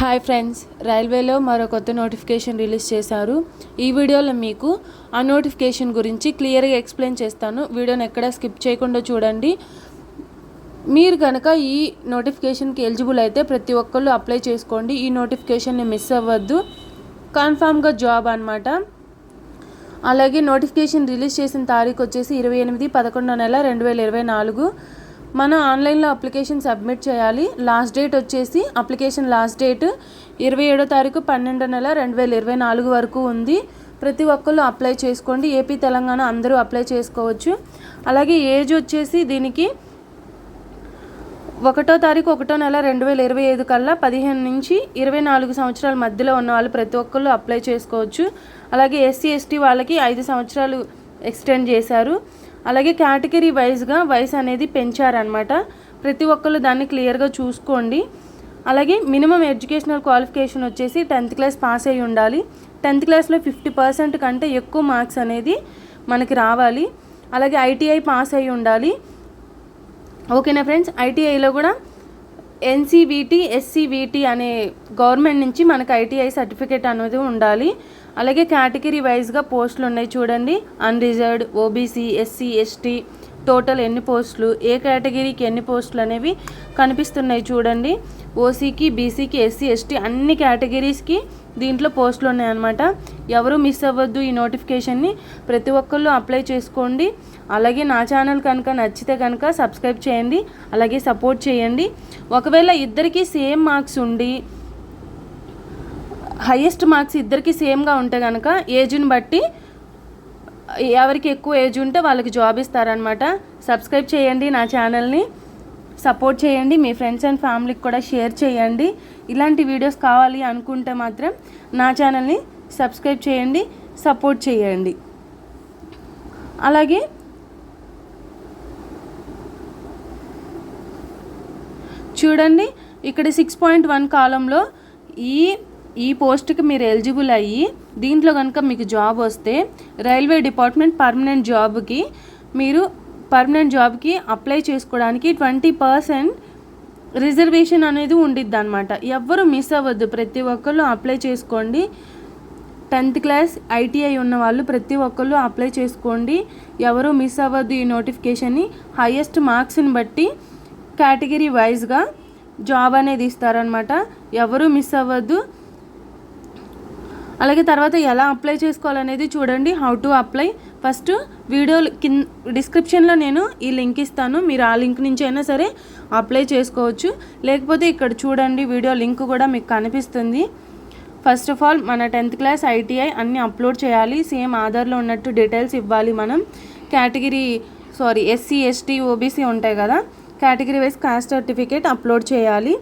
Hi friends, రైల్వేలో మరో కొత్త నోటిఫికేషన్ రిలీజ్ చేశారు. ఈ వీడియోలో మీకు ఆ నోటిఫికేషన్ గురించి క్లియర్గా ఎక్స్ప్లెయిన్ చేస్తాను. వీడియోని ఎక్కడ స్కిప్ చేయకుండా చూడండి. మీరు కనుక ఈ నోటిఫికేషన్కి ఎలిజిబుల్ అయితే ప్రతి ఒక్కళ్ళు అప్లై చేసుకోండి. ఈ నోటిఫికేషన్ని మిస్ అవ్వద్దు. కన్ఫామ్గా జాబ్ అన్నమాట. అలాగే నోటిఫికేషన్ రిలీజ్ చేసిన తారీఖు వచ్చేసి 28/11/2024. మనం ఆన్లైన్లో అప్లికేషన్ సబ్మిట్ చేయాలి. లాస్ట్ డేట్ వచ్చేసి అప్లికేషన్ లాస్ట్ డేట్ 27/12/2024 వరకు ఉంది. ప్రతి ఒక్కళ్ళు అప్లై చేసుకోండి. ఏపీ తెలంగాణ అందరూ అప్లై చేసుకోవచ్చు. అలాగే ఏజ్ వచ్చేసి దీనికి 1/1/2025 కల్లా 15 నుంచి 24 సంవత్సరాల మధ్యలో ఉన్న వాళ్ళు ప్రతి ఒక్కళ్ళు అప్లై చేసుకోవచ్చు. అలాగే ఎస్సీ ఎస్టీ వాళ్ళకి 5 సంవత్సరాలు ఎక్స్టెండ్ చేశారు. అలాగే కేటగిరీ వైజ్గా వయసు అనేది పెంచారనమాట. ప్రతి ఒక్కళ్ళు దాన్ని క్లియర్గా చూసుకోండి. అలాగే మినిమం ఎడ్యుకేషనల్ క్వాలిఫికేషన్ వచ్చేసి 10th క్లాస్ పాస్ అయ్యి ఉండాలి. 10th క్లాస్లో 50% కంటే ఎక్కువ మార్క్స్ అనేది మనకి రావాలి. అలాగే ఐటీఐ పాస్ అయ్యి ఉండాలి. ఓకేనా ఫ్రెండ్స్, ఐటీఐలో కూడా ఎన్సీవీటీ ఎస్సీవీటీ అనే గవర్నమెంట్ నుంచి మనకు ఐటీఐ సర్టిఫికేట్ అనేది ఉండాలి. అలాగే కేటగిరీ వైజ్గా పోస్టులు ఉన్నాయి చూడండి. Unreserved, OBC, SC, ST total ఎన్ని పోస్టులు, ఏ కేటగిరీకి ఎన్ని పోస్టులు అనేవి కనిపిస్తున్నాయి చూడండి. ఓసీకి, బీసీకి, ఎస్సీ, ఎస్టీ అన్ని కేటగిరీస్కి దీంట్లో పోస్టులు ఉన్నాయన్నమాట. ఎవరు మిస్ అవ్వద్దు ఈ నోటిఫికేషన్ని. ప్రతి ఒక్కళ్ళు అప్లై చేసుకోండి. అలాగే నా ఛానల్ కనుక నచ్చితే కనుక సబ్స్క్రైబ్ చేయండి. అలాగే సపోర్ట్ చేయండి. ఒకవేళ ఇద్దరికి సేమ్ మార్క్స్ ఉండి హైయెస్ట్ మార్క్స్ ఇద్దరికి సేమ్గా ఉంటే కనుక ఏజ్ని బట్టి ఎవరికి ఎక్కువ ఏజ్ ఉంటే వాళ్ళకి జాబ్ ఇస్తారనమాట. సబ్స్క్రైబ్ చేయండి, నా ఛానల్ని సపోర్ట్ చేయండి. మీ ఫ్రెండ్స్ అండ్ ఫ్యామిలీకి కూడా షేర్ చేయండి. ఇలాంటి వీడియోస్ కావాలి అనుకుంటే మాత్రం నా ఛానల్ని సబ్స్క్రైబ్ చేయండి, సపోర్ట్ చేయండి. అలాగే చూడండి, ఇక్కడ 6.1 కాలంలో ఈ పోస్ట్కి మీరు ఎలిజిబుల్ అయ్యి దీంట్లో కనుక మీకు జాబ్ వస్తే రైల్వే డిపార్ట్మెంట్ పర్మనెంట్ జాబ్కి అప్లై చేసుకోవడానికి 20% రిజర్వేషన్ అనేది ఉండిద్ది అనమాట. ఎవ్వరు మిస్ అవ్వద్దు, ప్రతి ఒక్కళ్ళు అప్లై చేసుకోండి. 10th క్లాస్ ఐటీఐ ఉన్న వాళ్ళు ప్రతి ఒక్కళ్ళు అప్లై చేసుకోండి. ఎవరు మిస్ అవ్వద్దు ఈ నోటిఫికేషన్ని. హైయెస్ట్ మార్క్స్ని బట్టి కేటగిరీ వైజ్గా జాబ్ అనేది ఇస్తారనమాట. ఎవరు మిస్ అవ్వద్దు. అలాగే తర్వాత ఎలా అప్లై చేసుకోవాలనేది చూడండి. How to apply first video డిస్క్రిప్షన్లో నేను ఈ లింక్ ఇస్తాను. మీరు ఆ లింక్ నుంచి అయినా సరే అప్లై చేసుకోవచ్చు. లేకపోతే ఇక్కడ చూడండి, వీడియో లింక్ కూడా మీకు కనిపిస్తుంది. ఫస్ట్ ఆఫ్ ఆల్ మన 10th క్లాస్ ఐటీఐ అన్నీ అప్లోడ్ చేయాలి. సేమ్ ఆధార్లో ఉన్నట్టు డీటెయిల్స్ ఇవ్వాలి మనం. ఎస్సీ ఎస్టీ ఓబీసీ ఉంటాయి కదా, category wise cost certificate upload చేయాలి.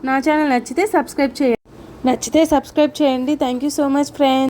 నా ఛానల్ నచ్చితే సబ్స్క్రైబ్ చేయండి. Thank you so much friends.